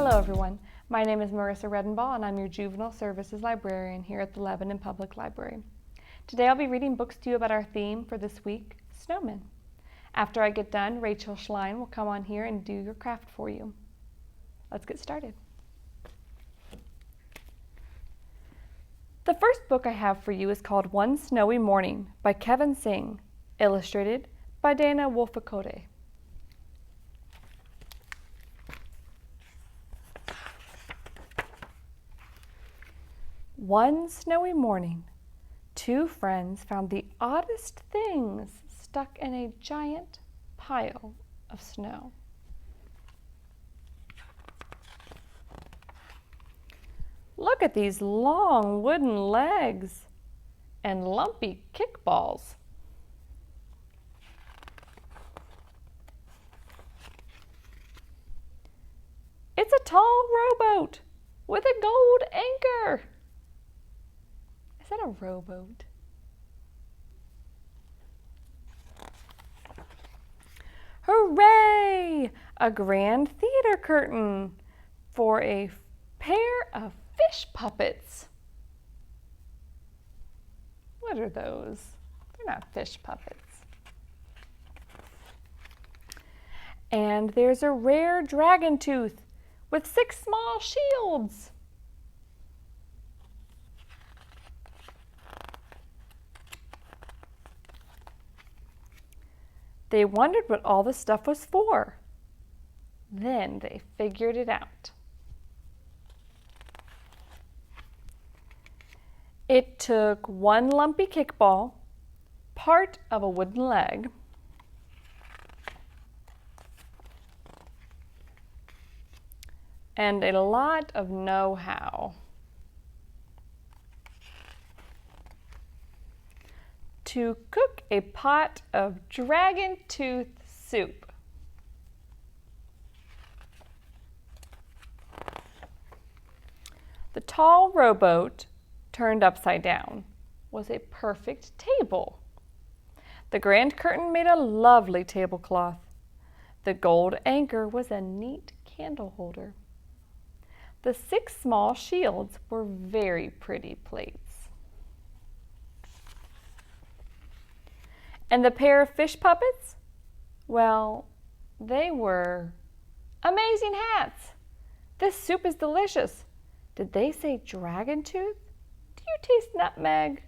Hello everyone, my name is Marissa Redenbaugh and I'm your Juvenile Services Librarian here at the Lebanon Public Library. Today I'll be reading books to you about our theme for this week, Snowmen. After I get done, Racheal will come on here and do your craft for you. Let's get started. The first book I have for you is called One Snowy Morning by Kevin Singh, illustrated by Dana Wolficote. One snowy morning, two friends found the oddest things stuck in a giant pile of snow. Look at these long wooden legs and lumpy kickballs. It's a tall rowboat with a gold anchor. Is that a rowboat? Hooray! A grand theater curtain for a pair of fish puppets. What are those? They're not fish puppets. And there's a rare dragon tooth with 6 small shields. They wondered what all the stuff was for. Then they figured it out. It took one lumpy kickball, part of a wooden leg, and a lot of know-how to cook a pot of dragon tooth soup. The tall rowboat, turned upside down, was a perfect table. The grand curtain made a lovely tablecloth. The gold anchor was a neat candle holder. The 6 small shields were very pretty plates. And the pair of fish puppets? Well, they were amazing hats. This soup is delicious. Did they say dragon tooth? Do you taste nutmeg?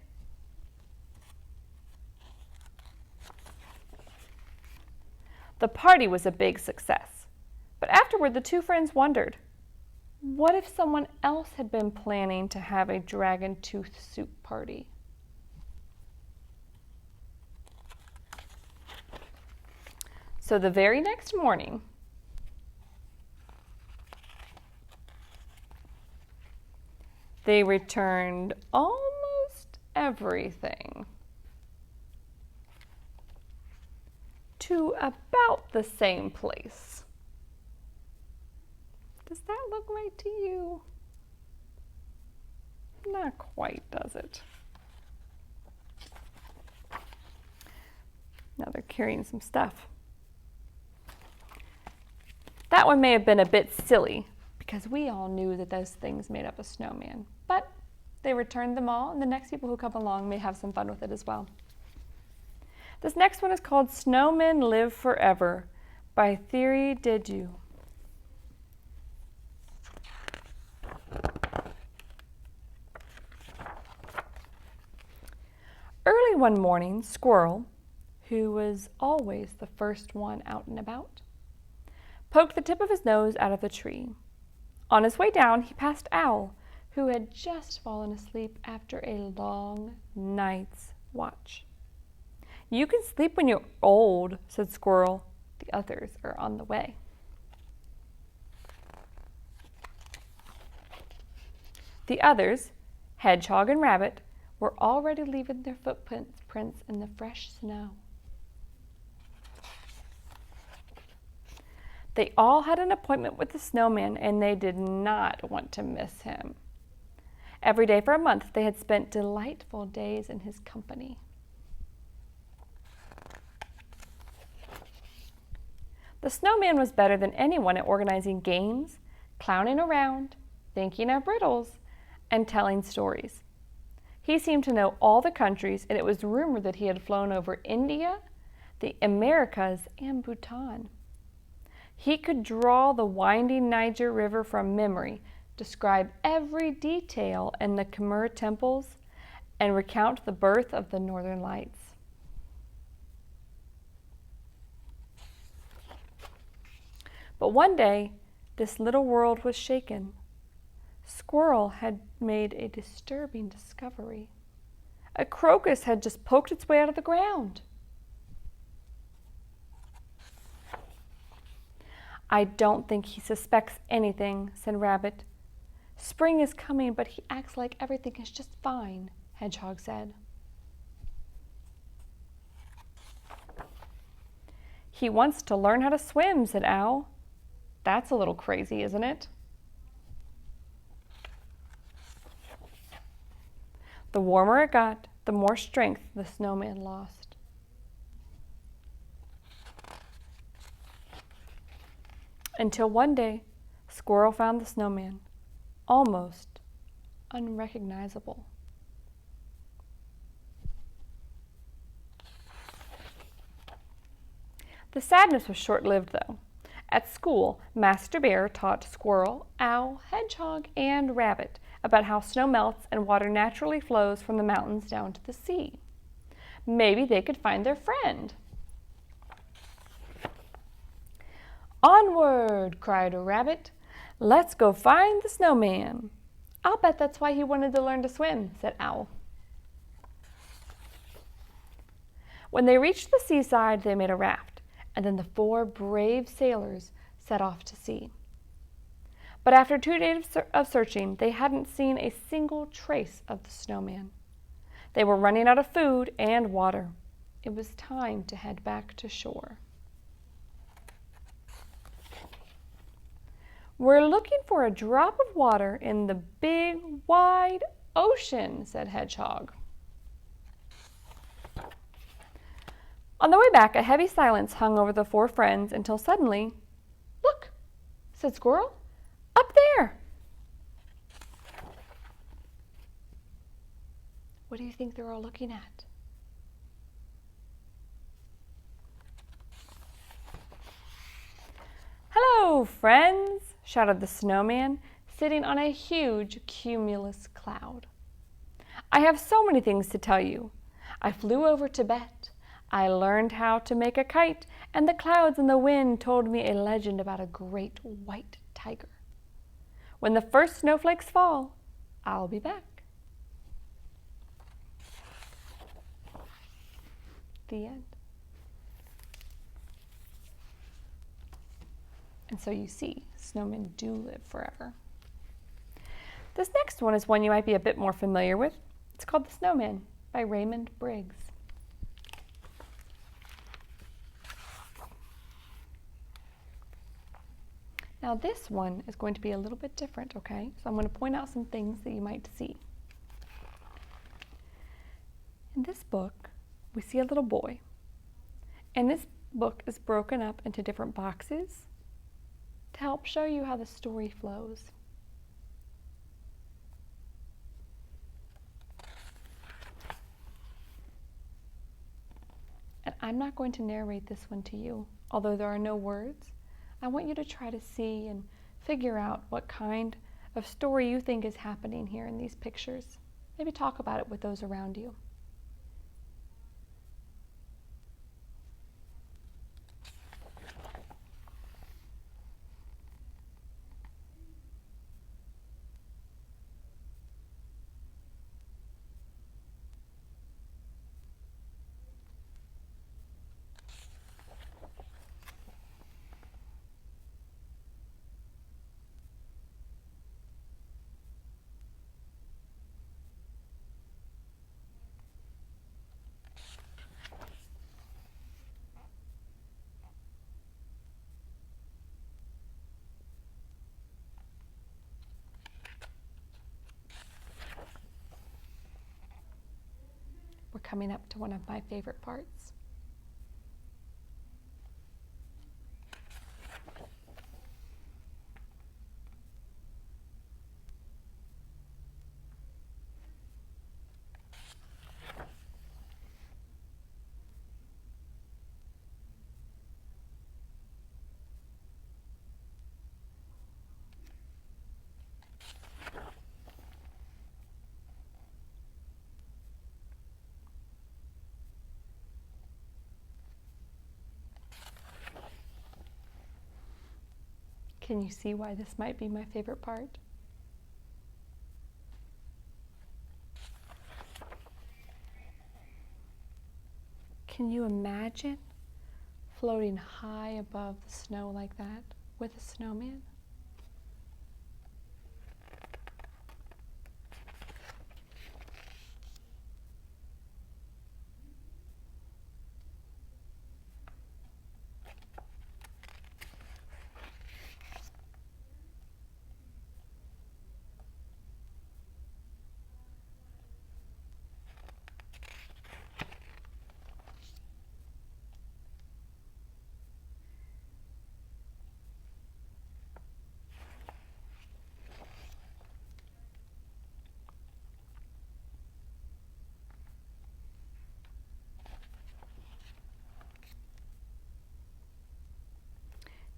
The party was a big success, but afterward the two friends wondered, what if someone else had been planning to have a dragon tooth soup party? So the very next morning, they returned almost everything to about the same place. Does that look right to you? Not quite, does it? Now they're carrying some stuff. That one may have been a bit silly because we all knew that those things made up a snowman, but they returned them all and the next people who come along may have some fun with it as well. This next one is called Snowmen Live Forever by Thierry Dedieu. Early one morning, Squirrel, who was always the first one out and about, poked the tip of his nose out of the tree. On his way down, he passed Owl, who had just fallen asleep after a long night's watch. You can sleep when you're old, said Squirrel. The others are on the way. The others, Hedgehog and Rabbit, were already leaving their footprints in the fresh snow. They all had an appointment with the snowman and they did not want to miss him. Every day for a month they had spent delightful days in his company. The snowman was better than anyone at organizing games, clowning around, thinking of riddles, and telling stories. He seemed to know all the countries, and it was rumored that he had flown over India, the Americas, and Bhutan. He could draw the winding Niger River from memory, describe every detail in the Khmer temples, and recount the birth of the Northern Lights. But one day, this little world was shaken. Squirrel had made a disturbing discovery. A crocus had just poked its way out of the ground. I don't think he suspects anything, said Rabbit. Spring is coming, but he acts like everything is just fine, Hedgehog said. He wants to learn how to swim, said Owl. That's a little crazy, isn't it? The warmer it got, the more strength the snowman lost. Until one day, Squirrel found the snowman, almost unrecognizable. The sadness was short-lived, though. At school, Master Bear taught Squirrel, Owl, Hedgehog, and Rabbit about how snow melts and water naturally flows from the mountains down to the sea. Maybe they could find their friend. Onward, cried a rabbit. Let's go find the snowman. I'll bet that's why he wanted to learn to swim, said Owl. When they reached the seaside, they made a raft, and then the 4 brave sailors set off to sea. But after 2 days of searching, they hadn't seen a single trace of the snowman. They were running out of food and water. It was time to head back to shore. We're looking for a drop of water in the big, wide ocean, said Hedgehog. On the way back, a heavy silence hung over the 4 friends until suddenly, look, said Squirrel, up there. What do you think they're all looking at? Hello, friends, shouted the snowman, sitting on a huge cumulus cloud. I have so many things to tell you. I flew over Tibet. I learned how to make a kite, and the clouds and the wind told me a legend about a great white tiger. When the first snowflakes fall, I'll be back. The end. And so you see, snowmen do live forever. This next one is one you might be a bit more familiar with. It's called The Snowman by Raymond Briggs. Now this one is going to be a little bit different, okay? So I'm going to point out some things that you might see. In this book, we see a little boy. And this book is broken up into different boxes to help show you how the story flows. And I'm not going to narrate this one to you, although there are no words. I want you to try to see and figure out what kind of story you think is happening here in these pictures. Maybe talk about it with those around you. We're coming up to one of my favorite parts. Can you see why this might be my favorite part? Can you imagine floating high above the snow like that with a snowman?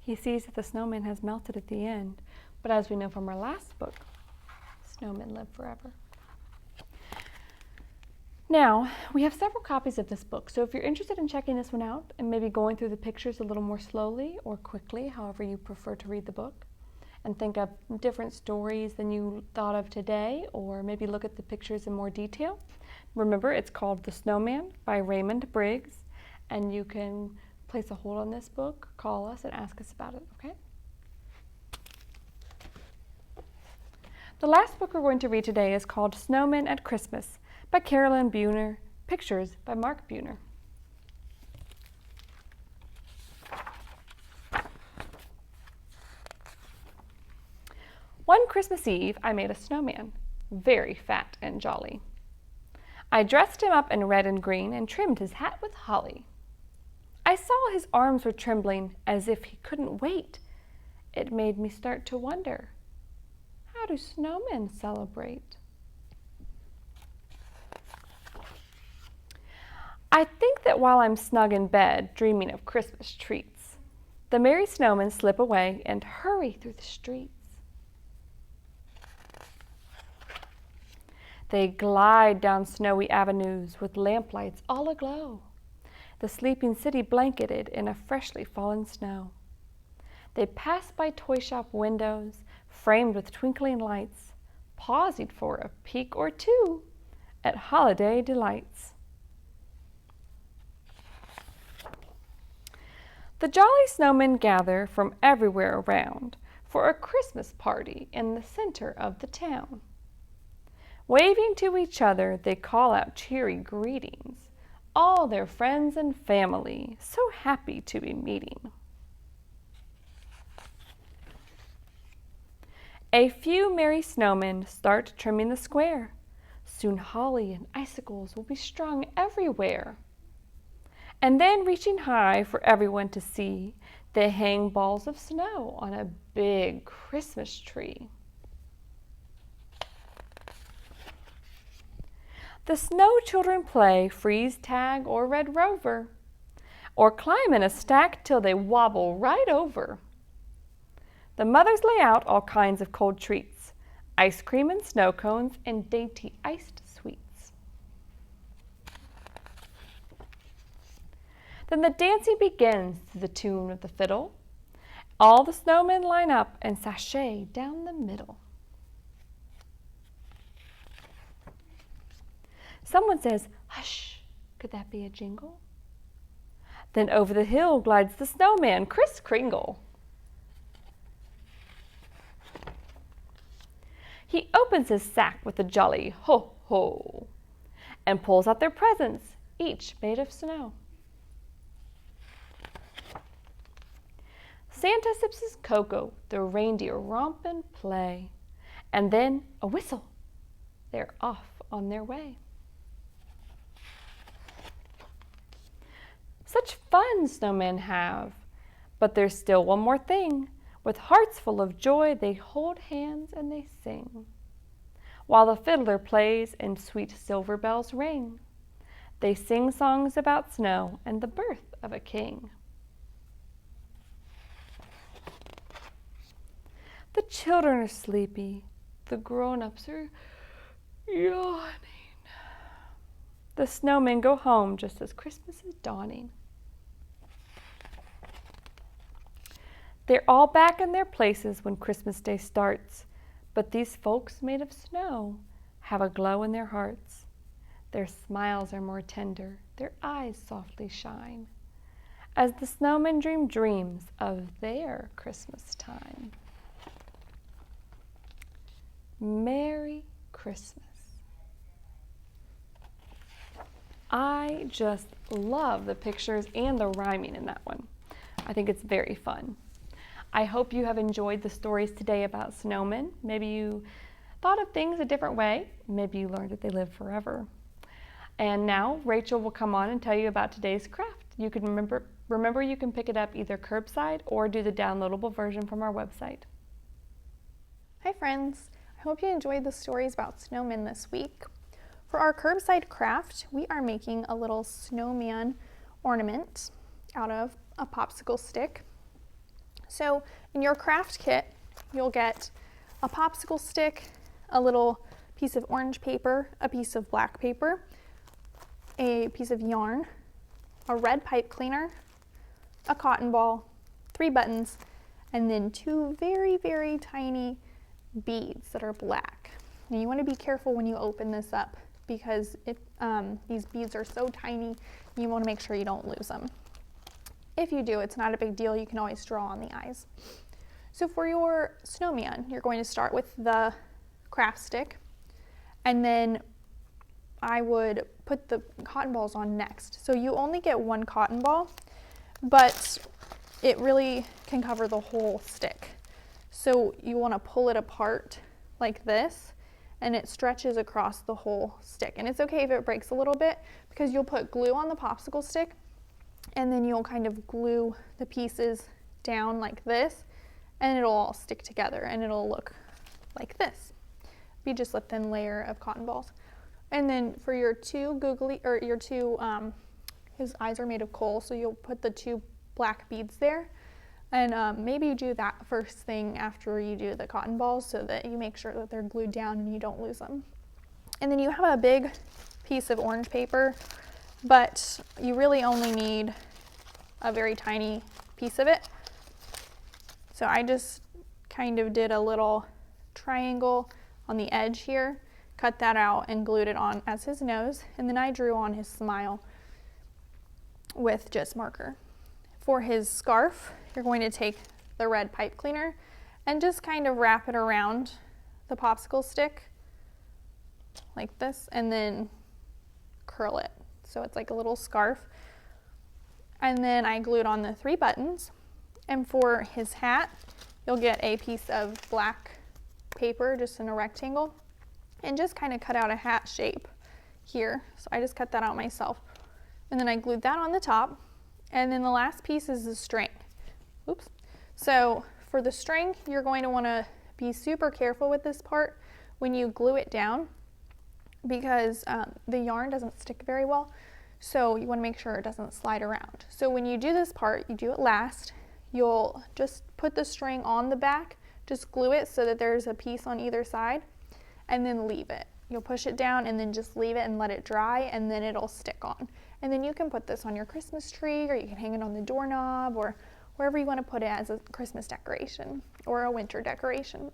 He sees that the snowman has melted at the end, but as we know from our last book, snowmen live forever. Now, we have several copies of this book, so if you're interested in checking this one out and maybe going through the pictures a little more slowly or quickly, however you prefer to read the book, and think of different stories than you thought of today, or maybe look at the pictures in more detail, remember it's called The Snowman by Raymond Briggs, and you can place a hold on this book, call us, and ask us about it, okay? The last book we're going to read today is called Snowman at Christmas by Carolyn Buhner, pictures by Mark Buhner. One Christmas Eve, I made a snowman, very fat and jolly. I dressed him up in red and green and trimmed his hat with holly. I saw his arms were trembling as if he couldn't wait. It made me start to wonder, how do snowmen celebrate? I think that while I'm snug in bed, dreaming of Christmas treats, the merry snowmen slip away and hurry through the streets. They glide down snowy avenues with lamplights all aglow, the sleeping city blanketed in a freshly fallen snow. They pass by toy shop windows framed with twinkling lights, pausing for a peek or two at holiday delights. The jolly snowmen gather from everywhere around for a Christmas party in the center of the town. Waving to each other, they call out cheery greetings, all their friends and family so happy to be meeting. A few merry snowmen start trimming the square. Soon holly and icicles will be strung everywhere. And then reaching high for everyone to see, they hang balls of snow on a big Christmas tree. The snow children play freeze tag or red rover, or climb in a stack till they wobble right over. The mothers lay out all kinds of cold treats, ice cream and snow cones and dainty iced sweets. Then the dancing begins to the tune of the fiddle. All the snowmen line up and sashay down the middle. Someone says, "Hush, could that be a jingle?" Then over the hill glides the snowman, Kris Kringle. He opens his sack with a jolly ho ho and pulls out their presents, each made of snow. Santa sips his cocoa, the reindeer romp and play, and then a whistle. They're off on their way. Such fun snowmen have, but there's still one more thing. With hearts full of joy, they hold hands and they sing, while the fiddler plays and sweet silver bells ring. They sing songs about snow and the birth of a king. The children are sleepy. The grown-ups are yawning. The snowmen go home just as Christmas is dawning. They're all back in their places when Christmas Day starts, but these folks made of snow have a glow in their hearts. Their smiles are more tender, their eyes softly shine, as the snowmen dream dreams of their Christmas time. Merry Christmas. I just love the pictures and the rhyming in that one. I think it's very fun. I hope you have enjoyed the stories today about snowmen. Maybe you thought of things a different way. Maybe you learned that they live forever. And now Racheal will come on and tell you about today's craft. You can remember you can pick it up either curbside or do the downloadable version from our website. Hi friends, I hope you enjoyed the stories about snowmen this week. For our curbside craft, we are making a little snowman ornament out of a popsicle stick. So in your craft kit, you'll get a popsicle stick, a little piece of orange paper, a piece of black paper, a piece of yarn, a red pipe cleaner, a cotton ball, 3 buttons, and then 2 very, very tiny beads that are black. Now you want to be careful when you open this up because these beads are so tiny, you want to make sure you don't lose them. If you do, it's not a big deal. You can always draw on the eyes. So for your snowman, you're going to start with the craft stick, and then I would put the cotton balls on next. So you only get 1 cotton ball, but it really can cover the whole stick. So you want to pull it apart like this, and it stretches across the whole stick. And it's okay if it breaks a little bit because you'll put glue on the popsicle stick, and then you'll kind of glue the pieces down like this, and it'll all stick together and it'll look like this. Be just a thin layer of cotton balls. And then for your 2 googly, or your 2, his eyes are made of coal, so you'll put the 2 black beads there. And maybe you do that first thing after you do the cotton balls so that you make sure that they're glued down and you don't lose them. And then you have a big piece of orange paper, but you really only need a very tiny piece of it. So I just kind of did a little triangle on the edge here, cut that out and glued it on as his nose, and then I drew on his smile with just marker. For his scarf, you're going to take the red pipe cleaner and just kind of wrap it around the popsicle stick like this, and then curl it so it's like a little scarf. And then I glued on the 3 buttons. And for his hat, you'll get a piece of black paper just in a rectangle and just kind of cut out a hat shape here. So I just cut that out myself. And then I glued that on the top. And then the last piece is the string. Oops. So for the string, you're going to want to be super careful with this part when you glue it down because the yarn doesn't stick very well. So you want to make sure it doesn't slide around. So when you do this part, you do it last. You'll just put the string on the back, just glue it so that there's a piece on either side, and then leave it. You'll push it down and then just leave it and let it dry, and then it'll stick on. And then you can put this on your Christmas tree, or you can hang it on the doorknob, or wherever you want to put it as a Christmas decoration or a winter decoration.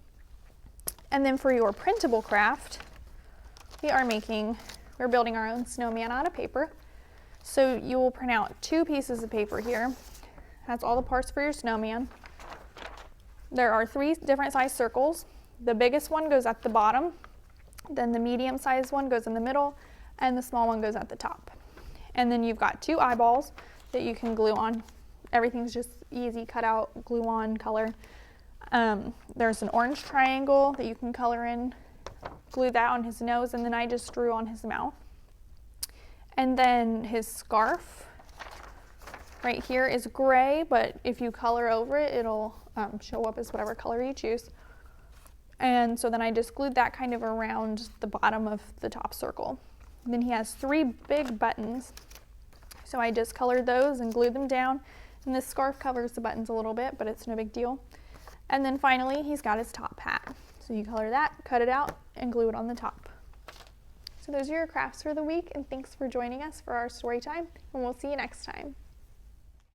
And then for your printable craft, we're building our own snowman out of paper. So you will print out 2 pieces of paper here. That's all the parts for your snowman. There are 3 different size circles. The biggest one goes at the bottom, then the medium sized one goes in the middle, and the small one goes at the top. And then you've got 2 eyeballs that you can glue on. Everything's just easy, cut out, glue on, color. There's an orange triangle that you can color in, glue that on his nose, and then I just drew on his mouth. And then his scarf right here is gray, but if you color over it, it'll show up as whatever color you choose. And so then I just glued that kind of around the bottom of the top circle. And then he has 3 big buttons. So I just colored those and glued them down. And this scarf covers the buttons a little bit, but it's no big deal. And then finally, he's got his top hat. So you color that, cut it out, and glue it on the top. So those are your crafts for the week, and thanks for joining us for our story time, and we'll see you next time.